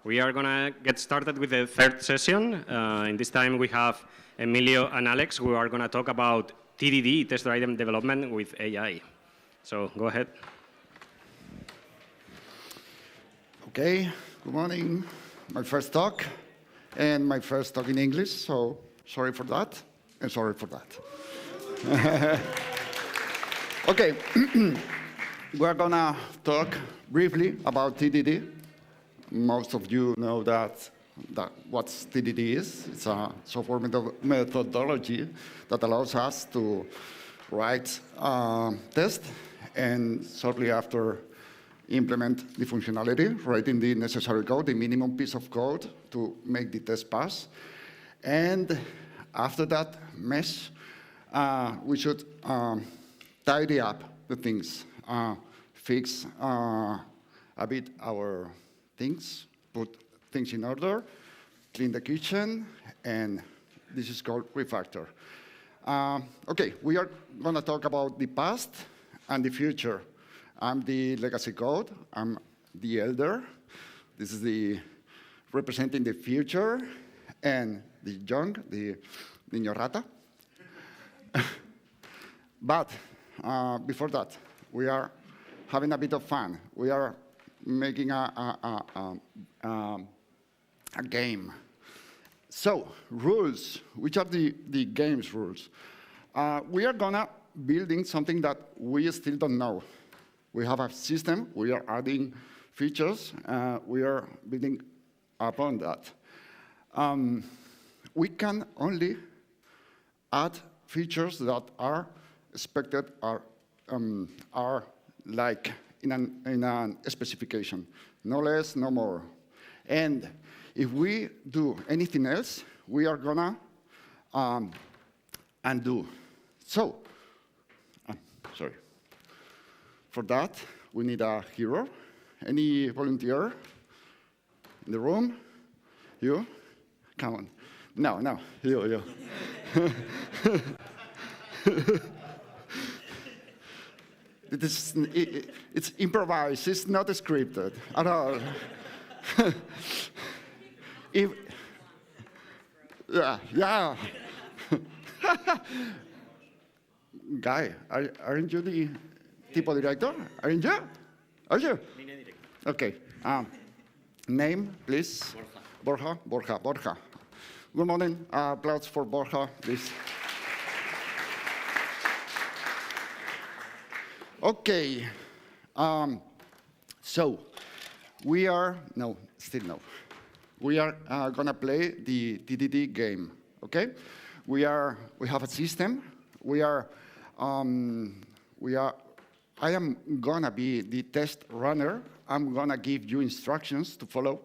We are going to get started with the third session. In this time, we have Emilio and Alex who are going to talk about TDD, test-driven development with AI. So go ahead. Okay, good morning. My first talk, and my first talk in English, so sorry for that, and sorry for that. Okay, we're gonna talk briefly about TDD. Most of you know what TDD is. It's a software methodology that allows us to write a test and shortly after implement the functionality, writing the necessary code, the minimum piece of code to make the test pass. And after that mess, we should tidy up the things, fix a bit our things, put things in order, clean the kitchen, and this is called refactor. Okay, we are going to talk about the past and the future. I'm the legacy code. I'm the elder. This is the representing the future, and the young, the niño rata. But before that, we are having a bit of fun. We are making a game. So, rules. Which are the game's rules? We are gonna building something that we still don't know. We have a system. We are adding features. We are building upon that. We can only add features that are expected are like in a specification, no less, no more. And if we do anything else, we are gonna undo. So, sorry. For that, we need a hero. Any volunteer in the room? You? Come on. No, you. It's improvised. It's not scripted at all. Yeah. Guy, aren't you the tipo director? Aren't you? Are you? Okay. Name, please. Borja. Good morning. Applause for Borja, please. Okay, so we are, we are gonna play the TDD game, okay? We have a system. I am gonna be the test runner. I'm gonna give you instructions to follow,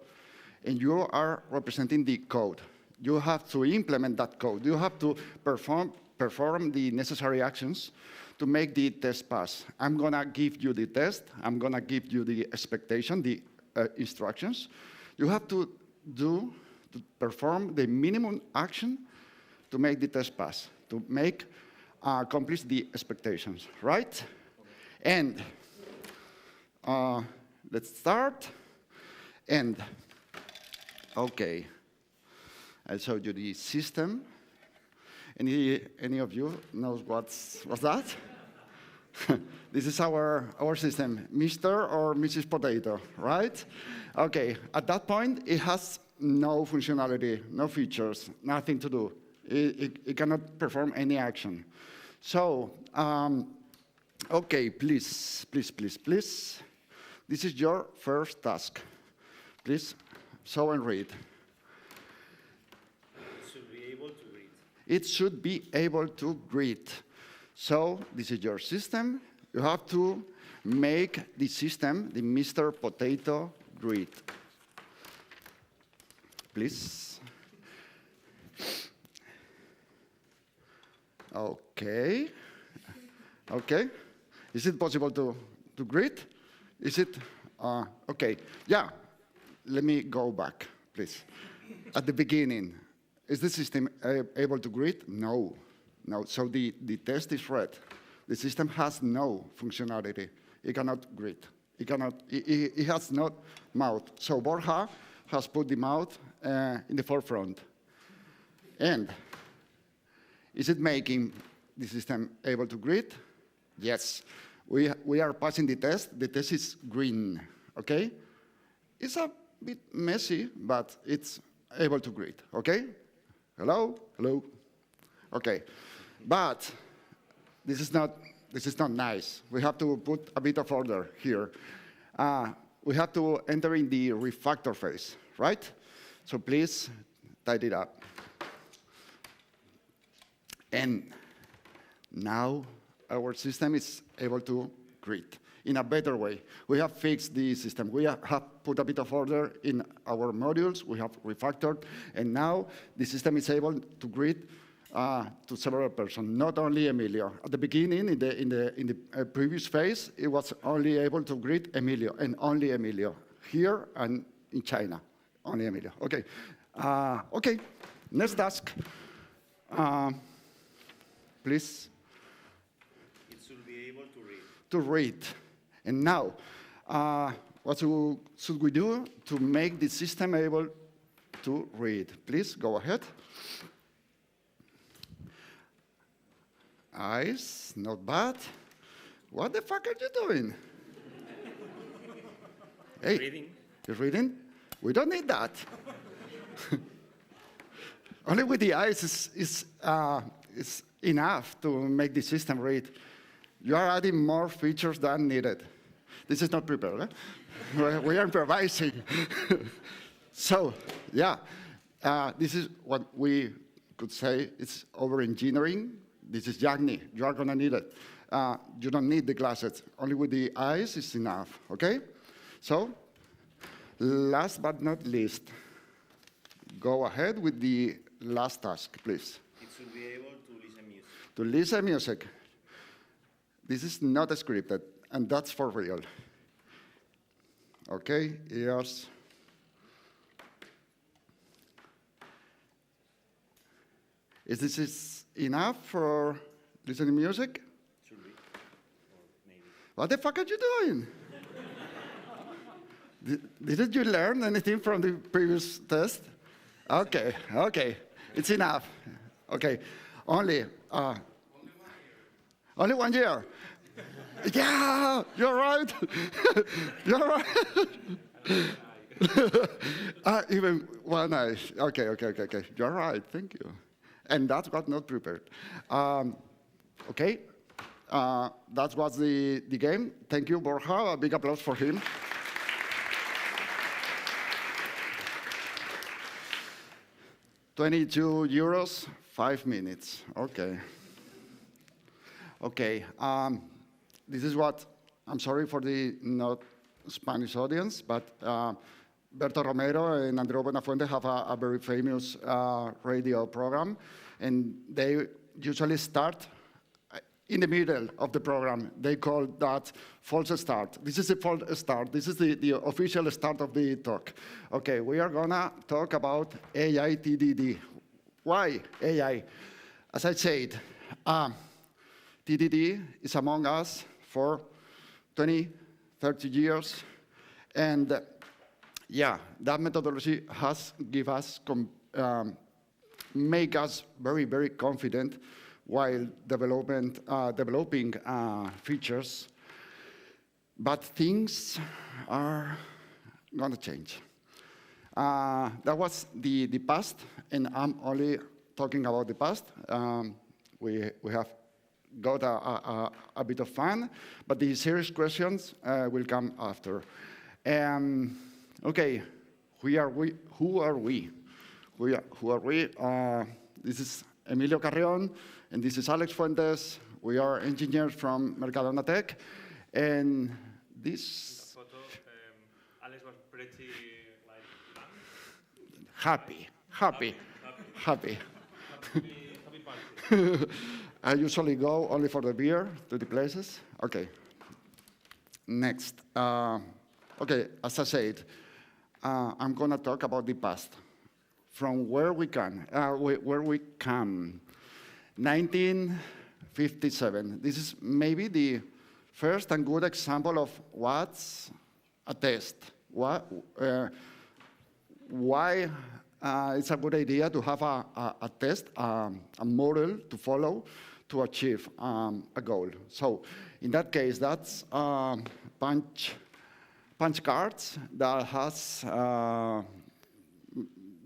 and you are representing the code. You have to implement that code. You have to perform the necessary actions to make the test pass. I'm gonna give you the test. I'm gonna give you the expectation, the instructions. You have to perform the minimum action to make the test pass, to accomplish the expectations, right? And let's start. And okay, I'll show you the system. Any of you knows what's that? This is our system, Mr. or Mrs. Potato, right? Okay, at that point, it has no functionality, no features, nothing to do. It cannot perform any action. So, okay, please. This is your first task. Please, show and read. It should be able to read. So this is your system. You have to make the system, the Mr. Potato, read. Please. Okay. Is it possible to read? Is it? Okay. Yeah. Let me go back, please. At the beginning. Is the system able to greet? No. So the test is red. The system has no functionality. It cannot greet. It has no mouth. So Borja has put the mouth in the forefront. And is it making the system able to greet? Yes. We are passing the test. The test is green, okay? It's a bit messy, but it's able to greet, okay? Hello? Hello? Okay. But this is not nice. We have to put a bit of order here. We have to enter in the refactor phase, right? So please tidy it up. And now our system is able to greet in a better way. We have fixed the system. We have put a bit of order in our modules. We have refactored. And now the system is able to greet to several persons, not only Emilio. At the beginning, in the previous phase, it was only able to greet Emilio and only Emilio. Here and in China, only Emilio. Okay. Okay. Next task. Please. It should be able to read. To read. And now, what should we do to make the system able to read? Please go ahead. Eyes, not bad. What the fuck are you doing? Hey, Reading. You're reading? We don't need that. Only with the eyes is enough to make the system read. You are adding more features than needed. This is not prepared. Eh? We are improvising. So, yeah, this is what we could say it's over-engineering. This is Yagni. You are going to need it. You don't need the glasses. Only with the eyes is enough, okay? So, last but not least, go ahead with the last task, please. It should be able to listen music. To listen music. This is not scripted, and that's for real. Okay, ears. Is this enough for listening music? Should be. Or maybe. What the fuck are you doing? Didn't you learn anything from the previous test? Okay, okay, it's enough. Okay, only 1 year. Yeah, you're right. You're right. Even one eye. Okay. You're right. Thank you. And that was not prepared. Okay, that was the game. Thank you, Borja. A big applause for him. €22, 5 minutes. Okay. Okay. This is what, I'm sorry for the not Spanish audience, but Berto Romero and Andreu Buenafuente have a very famous radio program, and they usually start in the middle of the program. They call that false start. This is a false start. This is the official start of the talk. Okay, we are gonna talk about AI TDD. Why AI? As I said, TDD is among us for 20, 30 years, and yeah, that methodology has given us, make us very, very confident while developing features, but things are going to change. That was the past, and I'm only talking about the past. We have got a bit of fun, but the serious questions will come after. Okay, who are we? Who are we? This is Emilio Carrion, and this is Alex Fuentes. We are engineers from Mercadona Tech, and this... Photo, Alex was pretty like blank. Happy. Happy Happy party. I usually go only for the beer to the places. Okay. Next. Okay, as I said, I'm going to talk about the past, from where we come. 1957. This is maybe the first and good example of what's a test. why it's a good idea to have a test, a model to follow to achieve a goal. So in that case, that's punch cards that has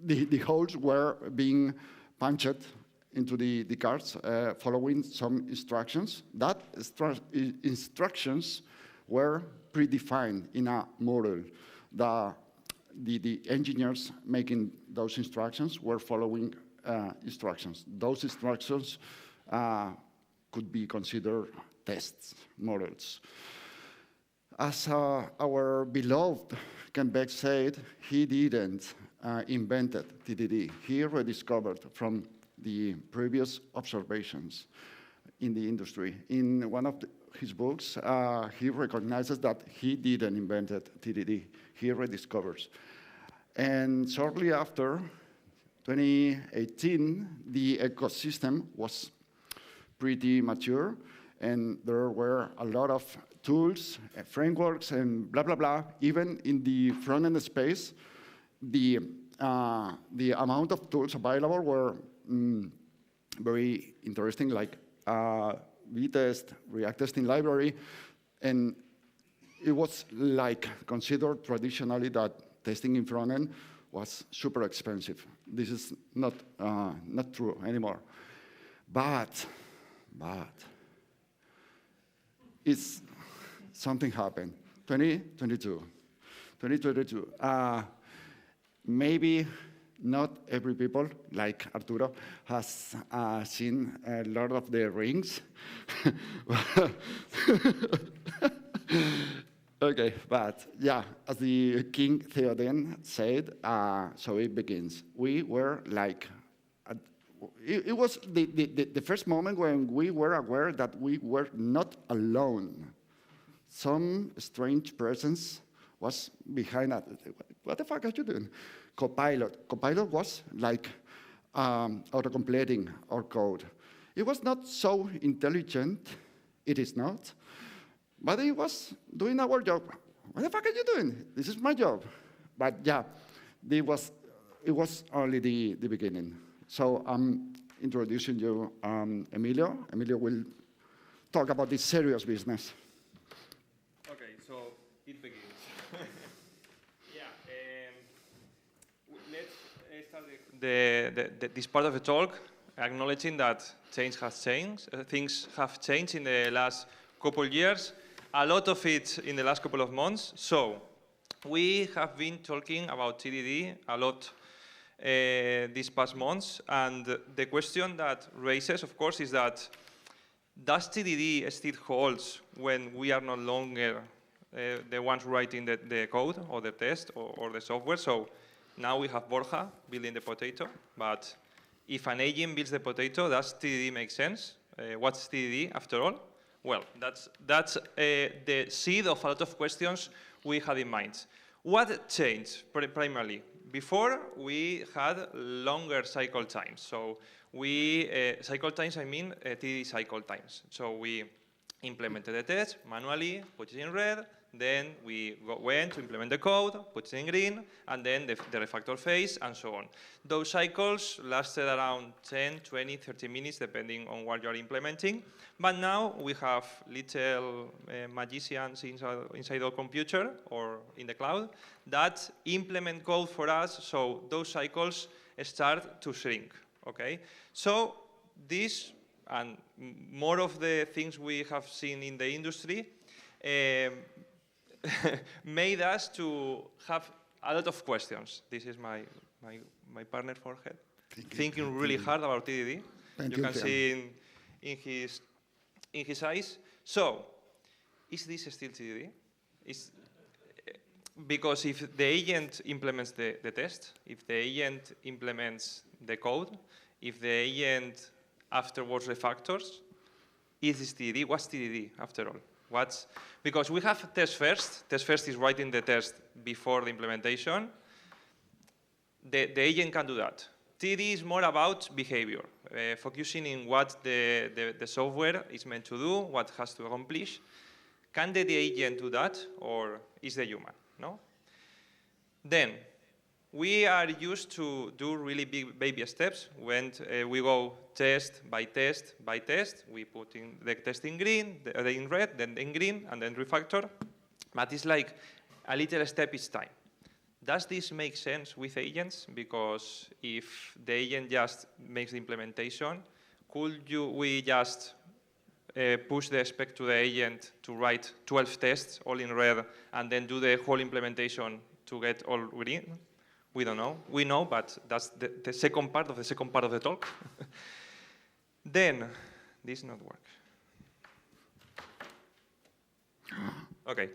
the holes were being punched into the cards following some instructions. That instructions were predefined in a model. The engineers making those instructions were following instructions. Those instructions could be considered tests, models. As our beloved Ken Beck said, he didn't invented TDD. He rediscovered from the previous observations in the industry. In one of his books, he recognizes that he didn't invented TDD. He rediscovers. And shortly after, 2018, the ecosystem was pretty mature, and there were a lot of tools, frameworks, and blah, blah, blah. Even in the front-end space, the amount of tools available were very interesting, like vtest, React testing library, and it was like considered traditionally that testing in front-end was super expensive. This is not true anymore. But it's something happened. 2022. Maybe not every people, like Arturo, has seen Lord of the Rings. Okay, but yeah, as the King Theoden said, so it begins. We were like, it was the first moment when we were aware that we were not alone. Some strange presence was behind us. What the fuck are you doing? Copilot. Copilot was like auto-completing our code. It was not so intelligent, it is not, but it was doing our job. What the fuck are you doing? This is my job. But yeah, it was only the beginning. So I'm introducing you Emilio. Emilio will talk about this serious business. Okay, so it begins. Let's start this part of the talk acknowledging that change has changed. Things have changed in the last couple of years. A lot of it in the last couple of months. So we have been talking about TDD a lot these past months, and the question that raises, of course, is that does TDD still holds when we are no longer the ones writing the code or the test or the software? So now we have Borja building the potato, but if an agent builds the potato, does TDD make sense? What's TDD after all? Well, that's the seed of a lot of questions we had in mind. What changed primarily? Before, we had longer cycle times. So cycle times, I mean TDD cycle times. So we implemented the test manually, put it in red, then we went to implement the code, put it in green, and then the refactor phase, and so on. Those cycles lasted around 10, 20, 30 minutes, depending on what you're implementing. But now we have little magicians inside our computer or in the cloud that implement code for us, so those cycles start to shrink, okay? So this and more of the things we have seen in the industry made us to have a lot of questions. This is my partner forehead, thinking really hard about TDD. You can see in his eyes. So, is this still TDD? Because if the agent implements the test, if the agent implements the code, if the agent afterwards refactors, is this TDD? What's TDD after all? Because we have test first. Test first is writing the test before the implementation. The agent can do that. TDD is more about behavior, focusing in what the software is meant to do, what has to accomplish. Can the agent do that, or is the human? No? Then, we are used to do really big baby steps when we go test by test by test. We put in the test in green, in red, then in green, and then refactor. But it's like a little step each time. Does this make sense with agents? Because if the agent just makes the implementation, could we just push the spec to the agent to write 12 tests, all in red, and then do the whole implementation to get all green? We don't know. We know, but that's the second part of the talk. Then, this not work. Okay.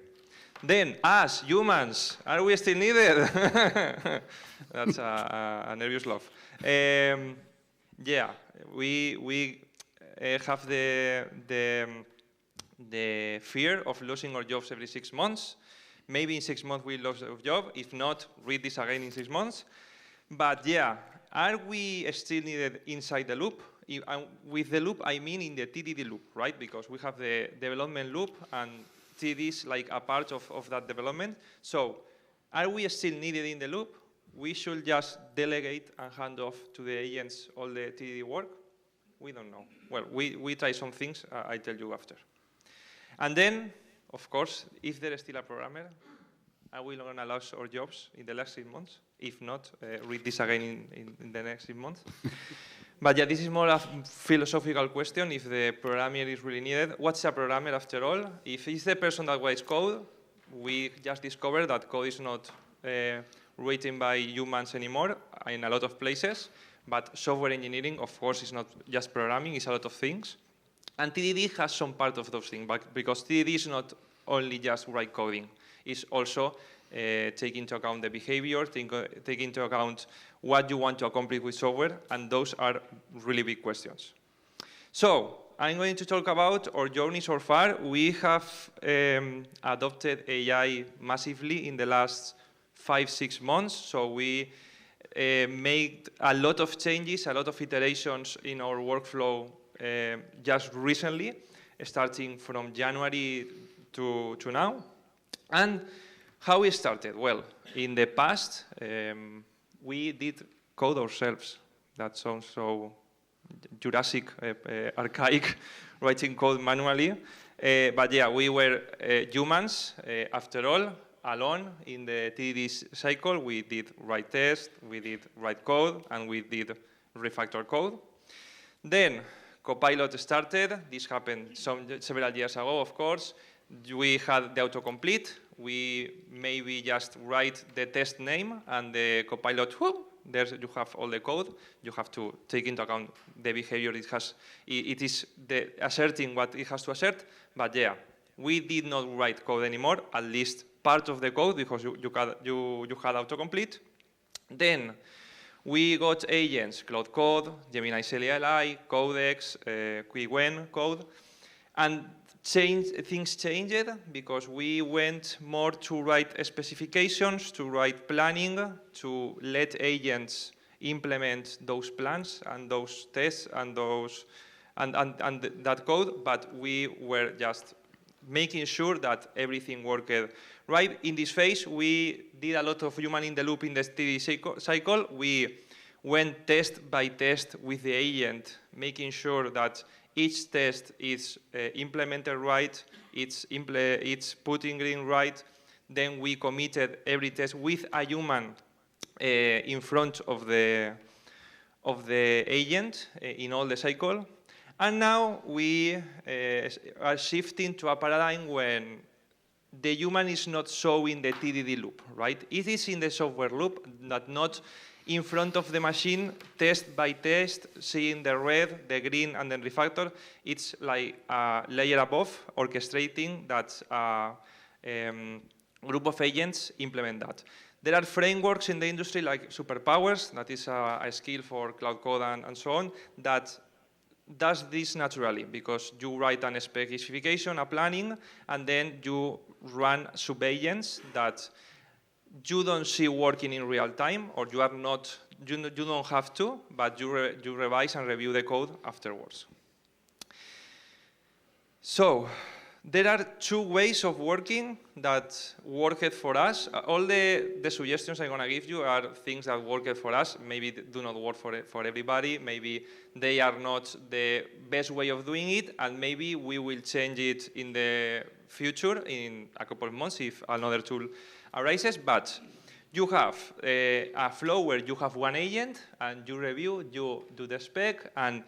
Then, as humans, are we still needed? That's a nervous laugh. Yeah, we have the fear of losing our jobs every 6 months. Maybe in 6 months we lose our job. If not, read this again in 6 months. But yeah, are we still needed inside the loop? With the loop, I mean in the TDD loop, right? Because we have the development loop, and TDD is like a part of that development. So, are we still needed in the loop? We should just delegate and hand off to the agents all the TDD work? We don't know. Well, we try some things, I'll tell you after. And then, of course, if there is still a programmer, are we going to lose our jobs in the last 6 months? If not, read this again in the next 6 months. But yeah, this is more a philosophical question, if the programmer is really needed. What's a programmer after all? If it's the person that writes code, we just discovered that code is not written by humans anymore in a lot of places. But software engineering, of course, is not just programming, it's a lot of things. And TDD has some part of those things, because TDD is not only just write coding. It's also take into account the behavior, take into account what you want to accomplish with software, and those are really big questions. So, I'm going to talk about our journey so far. We have adopted AI massively in the last 5-6 months, so we made a lot of changes, a lot of iterations in our workflow just recently, starting from January to now. And how we started? Well, in the past, we did code ourselves. That sounds so Jurassic, archaic, writing code manually. But yeah, we were humans, after all, alone in the TDD cycle. We did write test, we did write code, and we did refactor code. Then Copilot started. This happened several years ago, of course. We had the autocomplete. We maybe just write the test name, and the Copilot, whoop, there you have all the code. You have to take into account the behavior it has. It is asserting what it has to assert. But yeah, we did not write code anymore, at least part of the code, because you had autocomplete. Then we got agents, Cloud Code, Gemini CLI, Codex, QuickWen code, and things changed because we went more to write specifications, to write planning, to let agents implement those plans and those tests and that code, but we were just making sure that everything worked right. In this phase, we did a lot of human in the loop in the TDD cycle. We went test by test with the agent, making sure that each test is implemented right, it's put in green right. Then we committed every test with a human in front of the agent in all the cycle. And now we are shifting to a paradigm when the human is not showing the TDD loop, right? It is in the software loop, not in front of the machine, test by test, seeing the red, the green, and then refactor. It's like a layer above, orchestrating that group of agents implement that. There are frameworks in the industry like superpowers, that is a skill for Cloud Code and so on, that does this naturally, because you write a specification, a planning, and then you run sub-agents that you don't see working in real time, or you are not, you don't have to, but you revise and review the code afterwards. So, there are two ways of working that worked for us. All the suggestions I'm going to give you are things that worked for us. Maybe do not work for everybody. Maybe they are not the best way of doing it, and maybe we will change it in the future in a couple of months if another tool arises. But you have a flow where you have one agent, and you review, you do the spec, and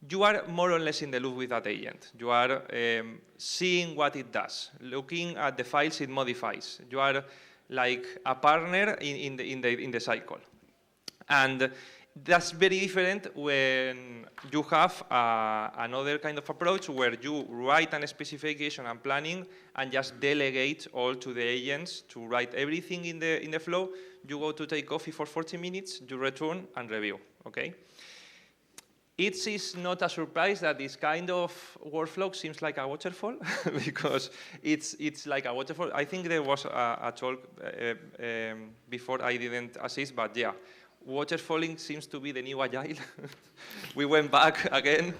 you are more or less in the loop with that agent. You are seeing what it does, looking at the files it modifies. You are like a partner in the cycle. And that's very different when you have another kind of approach where you write a specification and planning and just delegate all to the agents to write everything in the flow. You go to take coffee for 40 minutes, you return and review, okay? It is not a surprise that this kind of workflow seems like a waterfall because it's like a waterfall. I think there was a talk before I didn't assist, but yeah, waterfalling seems to be the new agile. We went back again,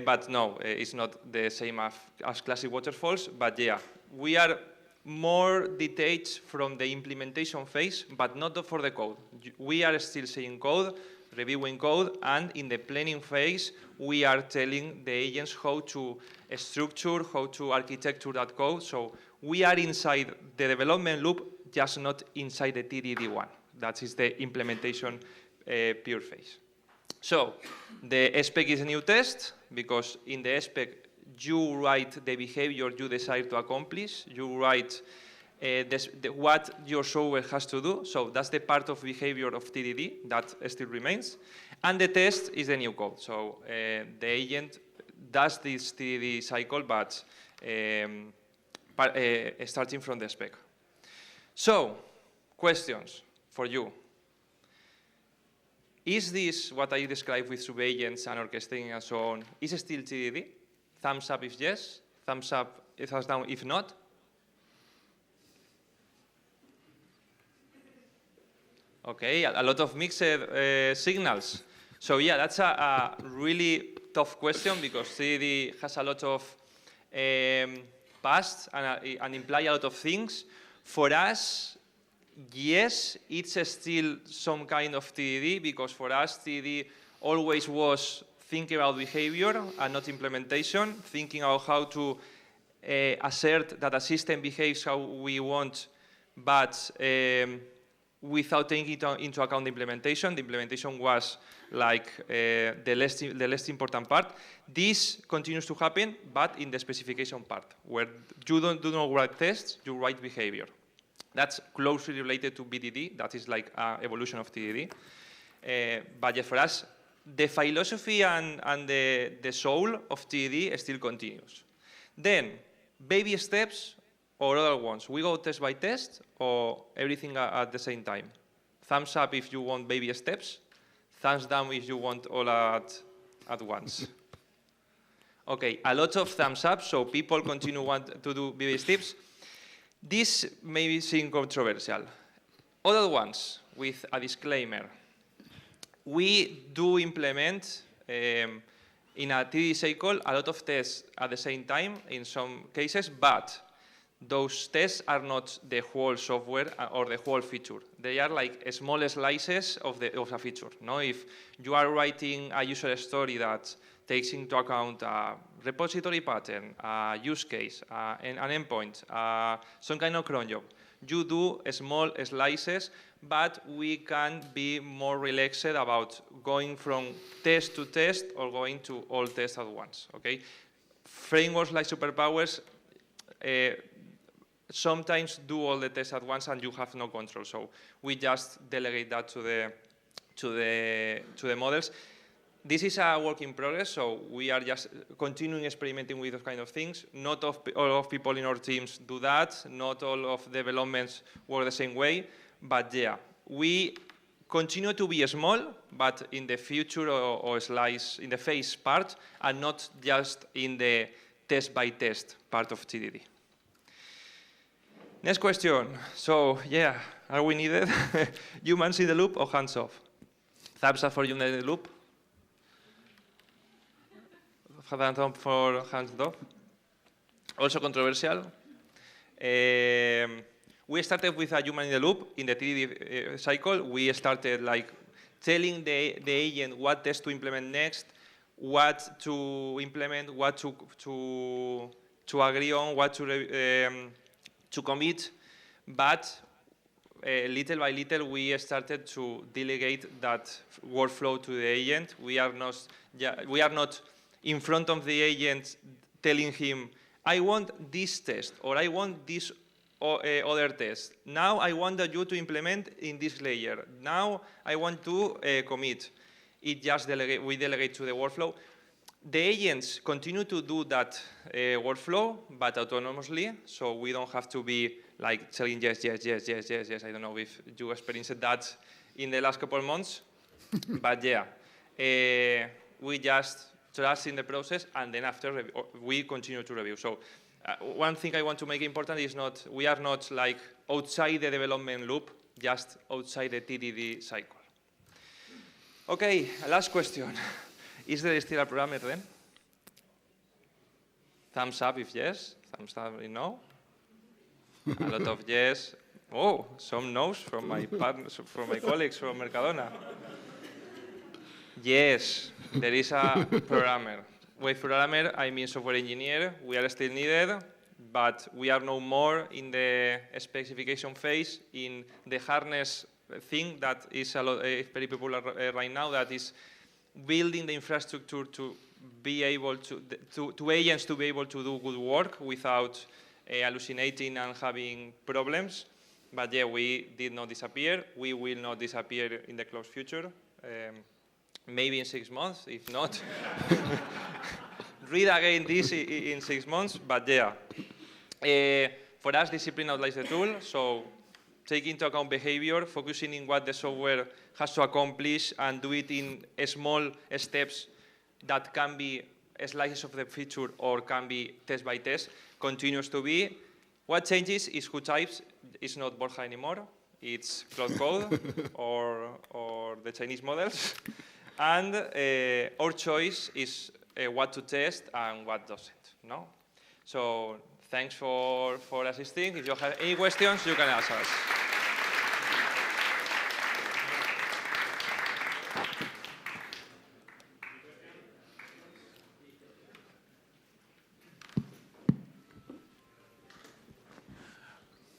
but no, it's not the same as classic waterfalls, but yeah, we are more detached from the implementation phase, but not for the code. We are still seeing code, reviewing code, and in the planning phase, we are telling the agents how to structure, how to architecture that code. So we are inside the development loop, just not inside the TDD one. That is the implementation pure phase. So the spec is a new test, because in the spec, you write the behavior you desire to accomplish. You write what your software has to do. So that's the part of behavior of TDD that still remains. And the test is the new code. So the agent does this TDD cycle, but starting from the spec. So, questions for you. Is this what I described with sub-agents and orchestrating and so on, is it still TDD? Thumbs up if yes, thumbs up, thumbs down if not. Okay, a lot of mixed signals. So yeah, that's a really tough question because TDD has a lot of past and imply a lot of things. For us, yes, it's still some kind of TDD because for us, TDD always was thinking about behavior and not implementation, thinking about how to assert that a system behaves how we want, but without taking into account the implementation. The implementation was like the less important part. This continues to happen, but in the specification part, where you do not write tests, you write behavior. That's closely related to BDD. That is like an evolution of TDD. But yeah, for us, the philosophy and the soul of TDD still continues. Then, baby steps or other ones. We go test by test or everything at the same time. Thumbs up if you want baby steps. Thumbs down if you want all at once. Okay, a lot of thumbs up, so people continue want to do baby steps. This may seem controversial. Other ones with a disclaimer. We do implement in a TDD cycle a lot of tests at the same time in some cases, but those tests are not the whole software or the whole feature. They are like small slices of a feature. No? If you are writing a user story that takes into account a repository pattern, a use case, an endpoint, some kind of cron job, you do small slices, but we can be more relaxed about going from test to test or going to all tests at once. Okay? Frameworks like superpowers sometimes do all the tests at once and you have no control. So we just delegate that to the models. This is a work in progress, so we are just continuing experimenting with those kind of things. Not all of people in our teams do that. Not all of developments work the same way. But yeah, we continue to be small, but in the future or slice, in the phase part, and not just in the test by test part of TDD. Next question. So yeah, are we needed? Humans in the loop or hands off? Thumbs up for humans in the loop. Thumbs up for hands off. Also controversial. We started with a human in the loop in the TDD cycle. We started like telling the agent what test to implement next, what to implement, what to agree on, what to commit. But little by little, we started to delegate that workflow to the agent. We are not in front of the agent telling him, I want this test, or I want this other test. Now I want you to implement in this layer. Now I want to commit. We delegate to the workflow. The agents continue to do that workflow, but autonomously, so we don't have to be like telling yes. I don't know if you experienced that in the last couple of months, but yeah, we just trust in the process, and then after we continue to review. So one thing I want to make important is we are not like outside the development loop, just outside the TDD cycle. Okay, last question. Is there still a programmer then? Thumbs up if yes, thumbs up if no. A lot of yes. Oh, some no's from my partners, from my colleagues from Mercadona. Yes, there is a programmer. With programmer, I mean software engineer. We are still needed, but we are no more in the specification phase, in the harness thing that is very popular right now, that is building the infrastructure to be able to agents to be able to do good work without hallucinating and having problems. But yeah, we did not disappear. We will not disappear in the close future. Maybe in 6 months, if not. Read again this in 6 months, but yeah. For us, discipline outlies the tool, so take into account behavior, focusing in what the software has to accomplish, and do it in small steps that can be slices of the feature or can be test by test, continues to be. What changes is who types. It's not Borja anymore. It's Cloud Code or the Chinese models. And our choice is what to test and what doesn't. No? So thanks for assisting. If you have any questions, you can ask us.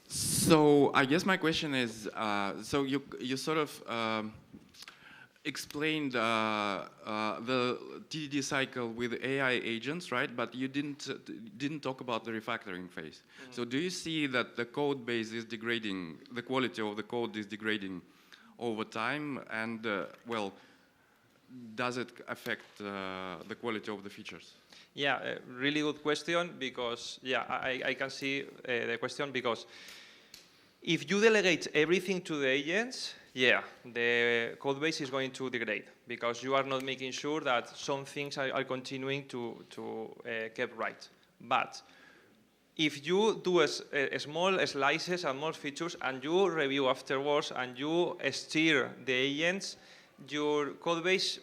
So I guess my question is, so you sort of explained the TDD cycle with AI agents, right? But you didn't talk about the refactoring phase. Mm-hmm. So do you see that the code base is degrading, the quality of the code is degrading over time? And well, does it affect the quality of the features? Yeah, really good question, because yeah, I can see the question, because if you delegate everything to the agents, yeah, the code base is going to degrade, because you are not making sure that some things are continuing to keep right. But if you do a small slices and more features, and you review afterwards, and you steer the agents, your code base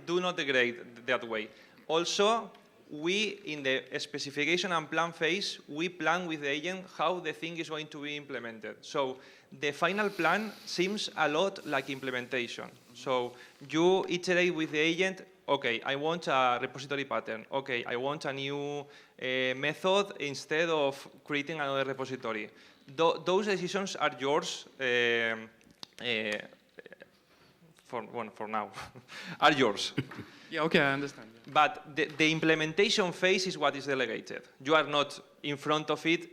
do not degrade that way. Also, we, in the specification and plan phase, we plan with the agent how the thing is going to be implemented. So the final plan seems a lot like implementation. So you iterate with the agent, okay, I want a repository pattern. Okay, I want a new method instead of creating another repository. Those decisions are yours for now, are yours. Yeah, okay, I understand. Yeah. But the implementation phase is what is delegated. You are not in front of it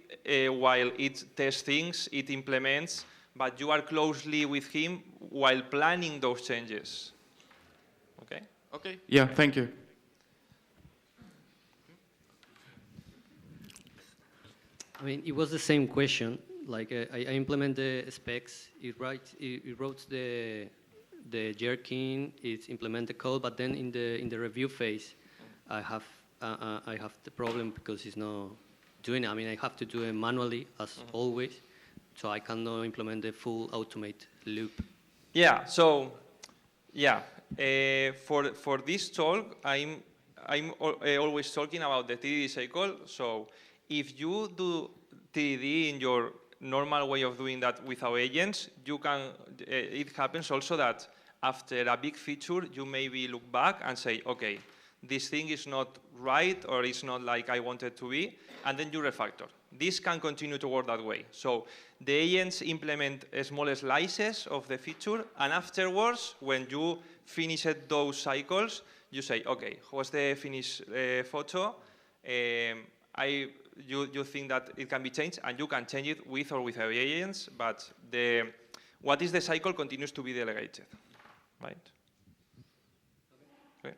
while it tests things, it implements, but you are closely with him while planning those changes. Okay? Okay. Yeah, thank you. I mean, it was the same question. Like, I implement the specs, it wrote the jerkin, it's implement the code, but then in the review phase, I have the problem because it's not doing it. I mean, I have to do it manually as always, so I cannot implement the full automate loop. Yeah. So, yeah. For this talk, I'm always talking about the TDD cycle. So if you do TDD in your normal way of doing that without agents, you can. It happens also that after a big feature, you maybe look back and say, okay, this thing is not right or it's not like I want it to be, and then you refactor. This can continue to work that way. So the agents implement small slices of the feature, and afterwards, when you finish those cycles, you say, okay, what's the finished photo? You think that it can be changed, and you can change it with or without agents, but what is the cycle continues to be delegated, right? Okay.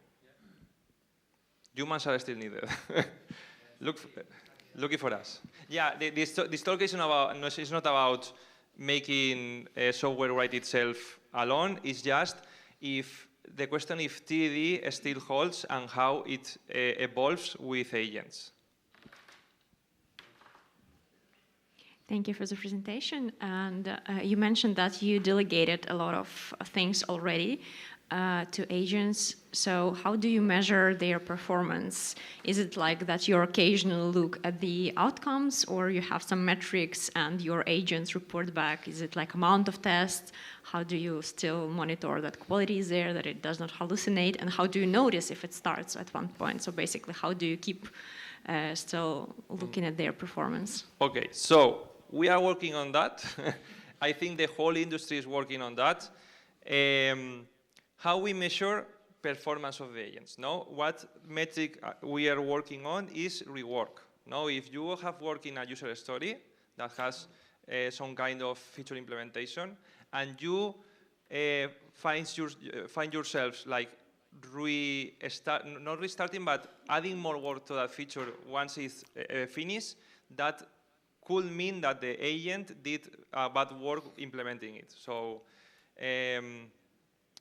Humans are still needed. Looking for us. Yeah, this talk is not about making software write itself alone. It's just the question if TDD still holds and how it evolves with agents. Thank you for the presentation. And you mentioned that you delegated a lot of things already to agents. So how do you measure their performance? Is it like that you occasionally look at the outcomes, or you have some metrics and your agents report back? Is it like amount of tests? How do you still monitor that quality is there, that it does not hallucinate? And how do you notice if it starts at one point? So basically, how do you keep still looking at their performance? Okay, so we are working on that. I think the whole industry is working on that. How we measure performance of the agents. No, what metric we are working on is rework. No, if you have worked in a user story that has some kind of feature implementation, and you find yourselves like not restarting, but adding more work to that feature once it's finished, that could mean that the agent did bad work implementing it. So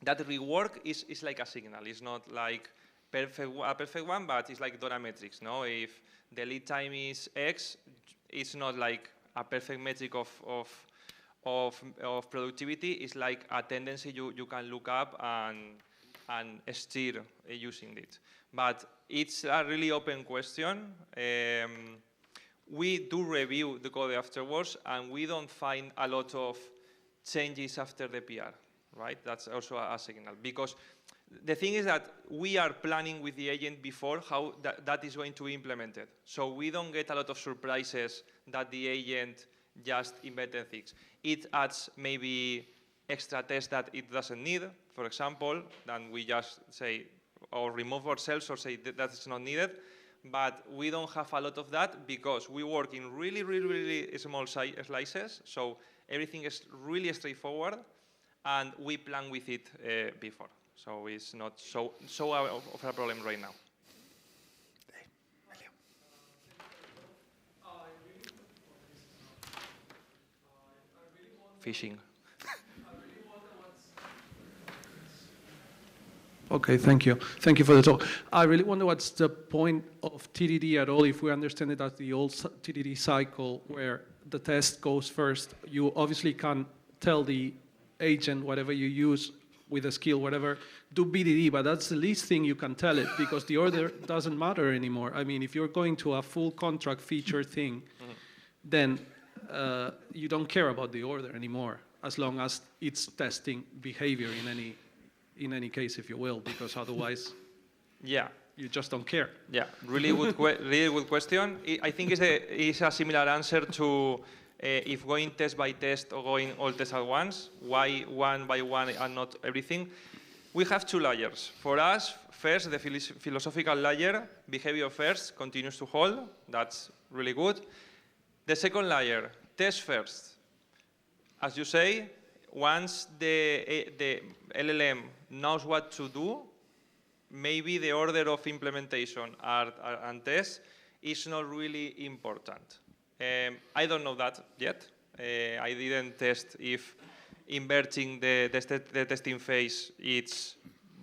that rework is like a signal. It's not like a perfect one, but it's like DORA metrics. No, if the lead time is X, it's not like a perfect metric of productivity. It's like a tendency you can look up and steer using it. But it's a really open question. We do review the code afterwards, and we don't find a lot of changes after the PR, right? That's also a signal. Because the thing is that we are planning with the agent before how that is going to be implemented. So we don't get a lot of surprises that the agent just invented things. It adds maybe extra tests that it doesn't need, for example, then we just say, or remove ourselves or say that's not needed. But we don't have a lot of that because we work in really, really, really small slices. So everything is really straightforward, and we plan with it before. So it's not so of a problem right now. Fishing. Okay, thank you. Thank you for the talk. I really wonder what's the point of TDD at all if we understand it as the old TDD cycle where the test goes first. You obviously can tell the agent, whatever you use with a skill, whatever, do BDD, but that's the least thing you can tell it because the order doesn't matter anymore. I mean, if you're going to a full contract feature thing, then you don't care about the order anymore as long as it's testing behavior in any case, if you will, because otherwise, yeah, you just don't care. Yeah, really good question. I think it's a similar answer to if going test by test or going all tests at once. Why one by one and not everything? We have two layers. For us, first, the philosophical layer, behavior first, continues to hold. That's really good. The second layer, test first. As you say, once the LLM knows what to do, maybe the order of implementation and tests is not really important. I don't know that yet. I didn't test if inverting the testing phase is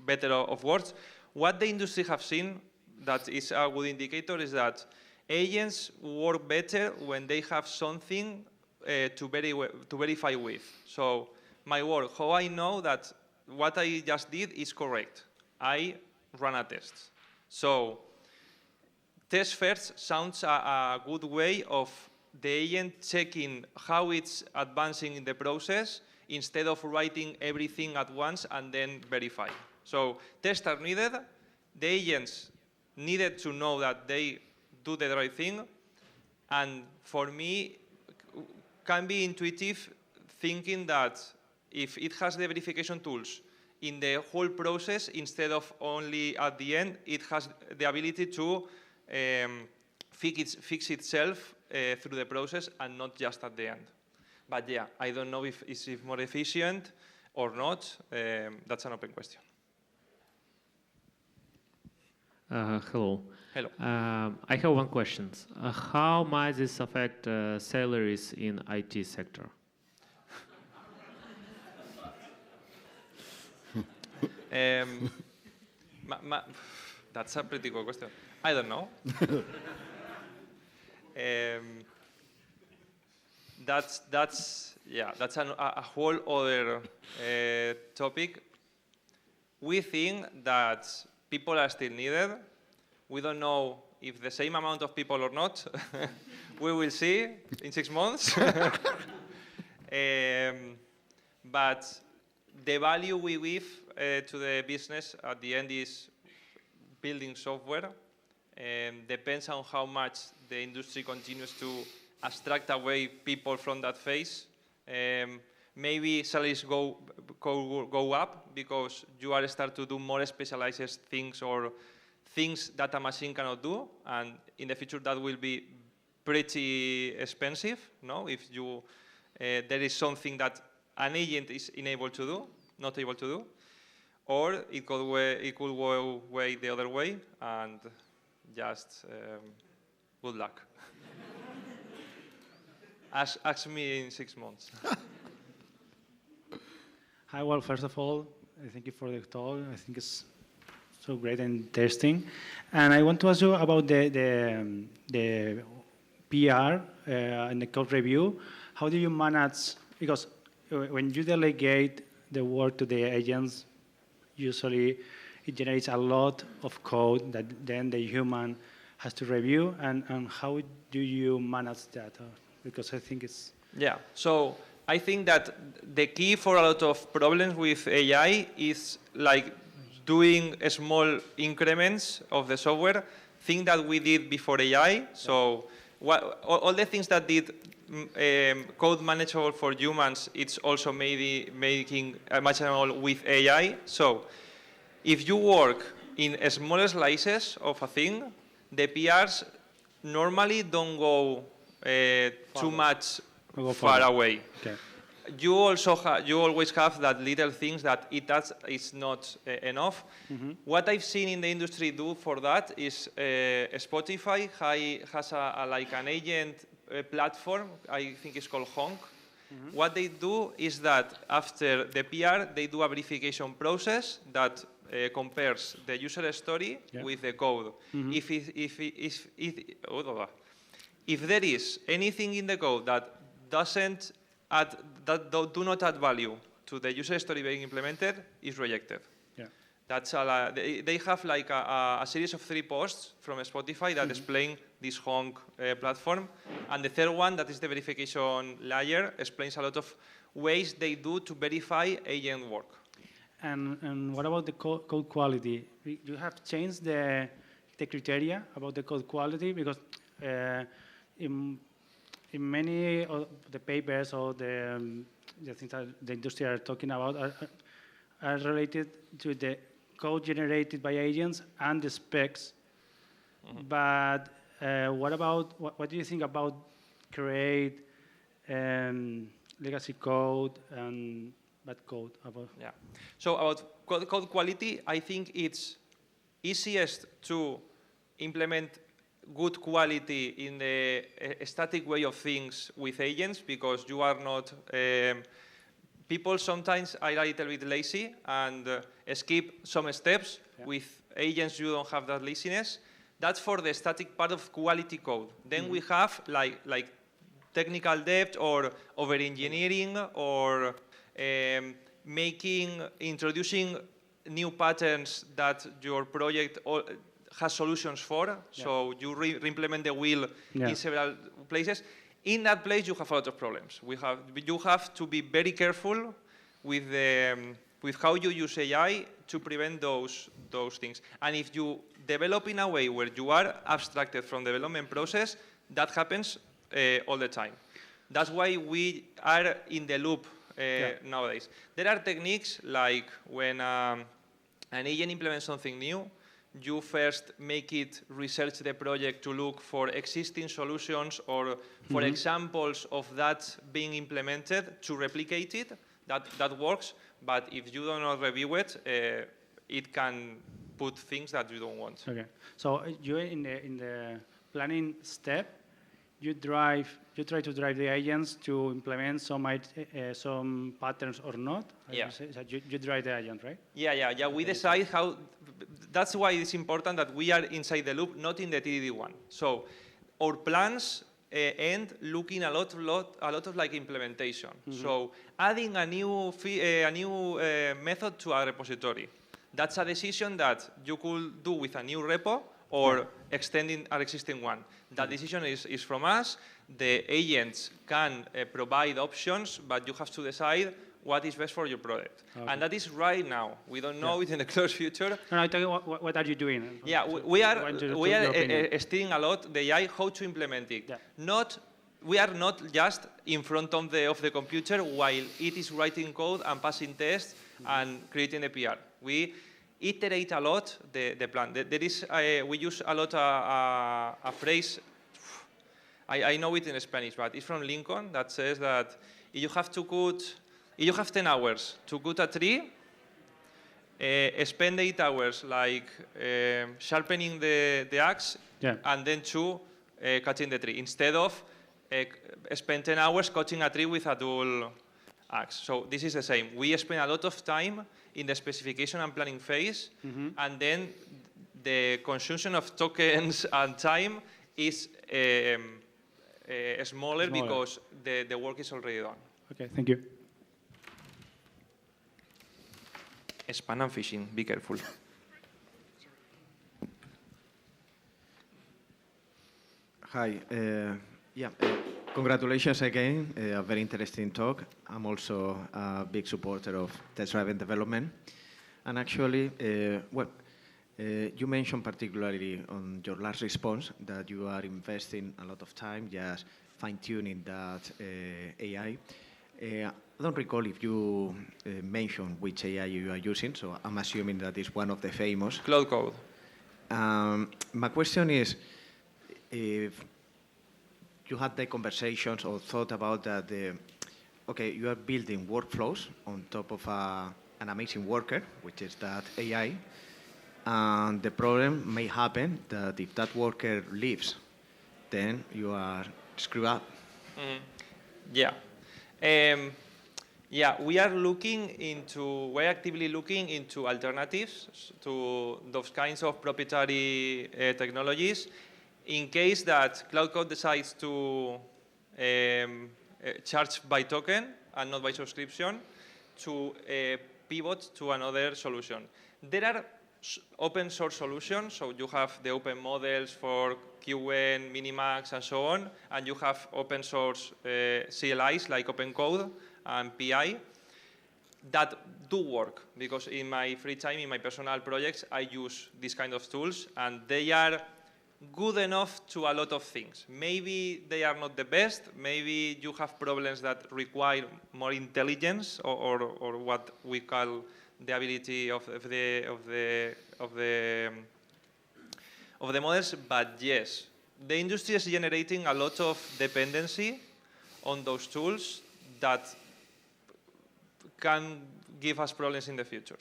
better or worse. What the industry have seen that is a good indicator is that agents work better when they have something to verify with. So my work, how I know that what I just did is correct. I run a test. So test first sounds a good way of the agent checking how it's advancing in the process instead of writing everything at once and then verify. So tests are needed. The agents needed to know that they do the right thing. And for me, can be intuitive thinking that if it has the verification tools in the whole process instead of only at the end, it has the ability to fix itself through the process and not just at the end. But yeah, I don't know if it's more efficient or not. That's an open question. Hello. Hello. I have one question. How might this affect salaries in IT sector? That's a pretty good question. I don't know. That's a whole other topic. We think that people are still needed. We don't know if the same amount of people or not. We will see in 6 months. But the value we give to the business at the end is building software. Depends on how much the industry continues to abstract away people from that phase. Maybe salaries go up because you are start to do more specialized things or things that a machine cannot do, and in the future that will be pretty expensive. No, if you there is something that an agent is not able to do, or it could go way the other way, and just good luck. Ask me in 6 months. Hi, well, first of all, thank you for the talk. I think it's so great and interesting. And I want to ask you about the PR and the code review. How do you manage, because when you delegate the work to the agents, usually it generates a lot of code that then the human has to review. And how do you manage that? Because I think it's... Yeah, so I think that the key for a lot of problems with AI is like doing small increments of the software, thing that we did before AI. So all the things that did code manageable for humans, it's also maybe making manageable with AI. So if you work in small slices of a thing, the PRs normally don't go too much far away. Okay. You always have that little things that it's not enough. Mm-hmm. What I've seen in the industry do for that is Spotify has like an agent platform. I think it's called Honk. Mm-hmm. What they do is that after the PR, they do a verification process that compares the user story with the code. Mm-hmm. If there is anything in the code that do not add value to the user story being implemented, is rejected. Yeah. That's they have like a series of 3 posts from Spotify that explain this Honk platform, and the third one, that is the verification layer, explains a lot of ways they do to verify agent work. And what about the code quality? You have changed the criteria about the code quality, because in many of the papers or the things that the industry are talking about are related to the code generated by agents and the specs. Mm-hmm. But what do you think about create legacy code and bad code? Yeah. So about code quality, I think it's easiest to implement good quality in the static way of things with agents, because you are not... people sometimes are a little bit lazy and skip some steps. Yeah. With agents, you don't have that laziness. That's for the static part of quality code. Then we have like technical depth or over-engineering or introducing new patterns that your project has solutions for. So you re-implement the wheel in several places. In that place, you have a lot of problems. You have to be very careful with how you use AI to prevent those things. And if you develop in a way where you are abstracted from the development process, that happens all the time. That's why we are in the loop nowadays. There are techniques like when an agent implements something new, you first make it research the project to look for existing solutions or for examples of that being implemented to replicate it. That works, but if you do not review it, it can put things that you don't want. Okay. So you in the planning step, you try to drive the agents to implement some patterns or not. Yeah. You drive the agent, right? Yeah. We decide how. That's why it's important that we are inside the loop, not in the TDD one. So our plans end looking a lot of like implementation. So adding a new method to a repository. That's a decision that you could do with a new repo or extending our existing one. That decision is from us. The agents can provide options, but you have to decide what is best for your product. Okay. And that is right now. We don't know it in the close future. No, I tell you, what are you doing? Yeah, we are studying a lot the AI, how to implement it. Yeah. We are not just in front of the computer while it is writing code and passing tests and creating the PR. We iterate a lot the plan. We use a lot a phrase, I know it in Spanish, but it's from Lincoln that says that if you have 10 hours to cut a tree, spend 8 hours like sharpening the axe and then 2 cutting the tree, instead of spend 10 hours cutting a tree with a dual axe. So this is the same. We spend a lot of time in the specification and planning phase, and then the consumption of tokens and time is smaller because the work is already done. Okay, thank you. Spam and phishing, be careful. Hi, congratulations again, a very interesting talk. I'm also a big supporter of test-driven development. And actually, you mentioned particularly on your last response that you are investing a lot of time just fine-tuning that AI. I don't recall if you mentioned which AI you are using, so I'm assuming that it's one of the famous. Cloud Code. My question is, if you had the conversations or thought about that, you are building workflows on top of an amazing worker, which is that AI, and the problem may happen that if that worker leaves, then you are screwed up. Yeah. We're actively looking into alternatives to those kinds of proprietary technologies in case that Cloud Code decides to charge by token and not by subscription to pivot to another solution. There are open source solutions, so you have the open models for QN, Minimax, and so on, and you have open source CLIs like OpenCode and PI that do work, because in my free time, in my personal projects, I use these kind of tools, and they are good enough to a lot of things. Maybe they are not the best. Maybe you have problems that require more intelligence or what we call the ability of the models. But yes, the industry is generating a lot of dependency on those tools that can give us problems in the future.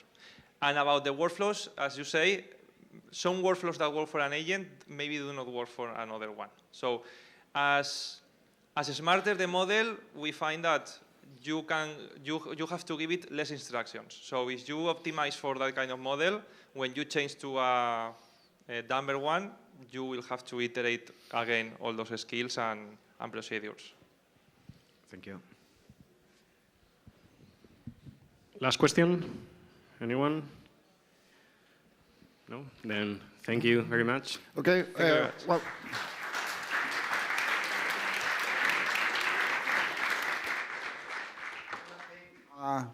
And about the workflows, as you say, some workflows that work for an agent maybe do not work for another one. So as smarter the model, we find that you have to give it less instructions. So if you optimize for that kind of model, when you change to a dumber one, you will have to iterate again all those skills and procedures. Thank you. Last question? Anyone? No? Then thank you very much. Okay, well.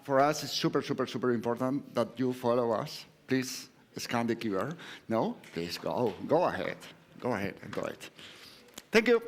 For us, it's super, super, super important that you follow us. Please scan the QR. No? Please go ahead. Go ahead and do it. Thank you.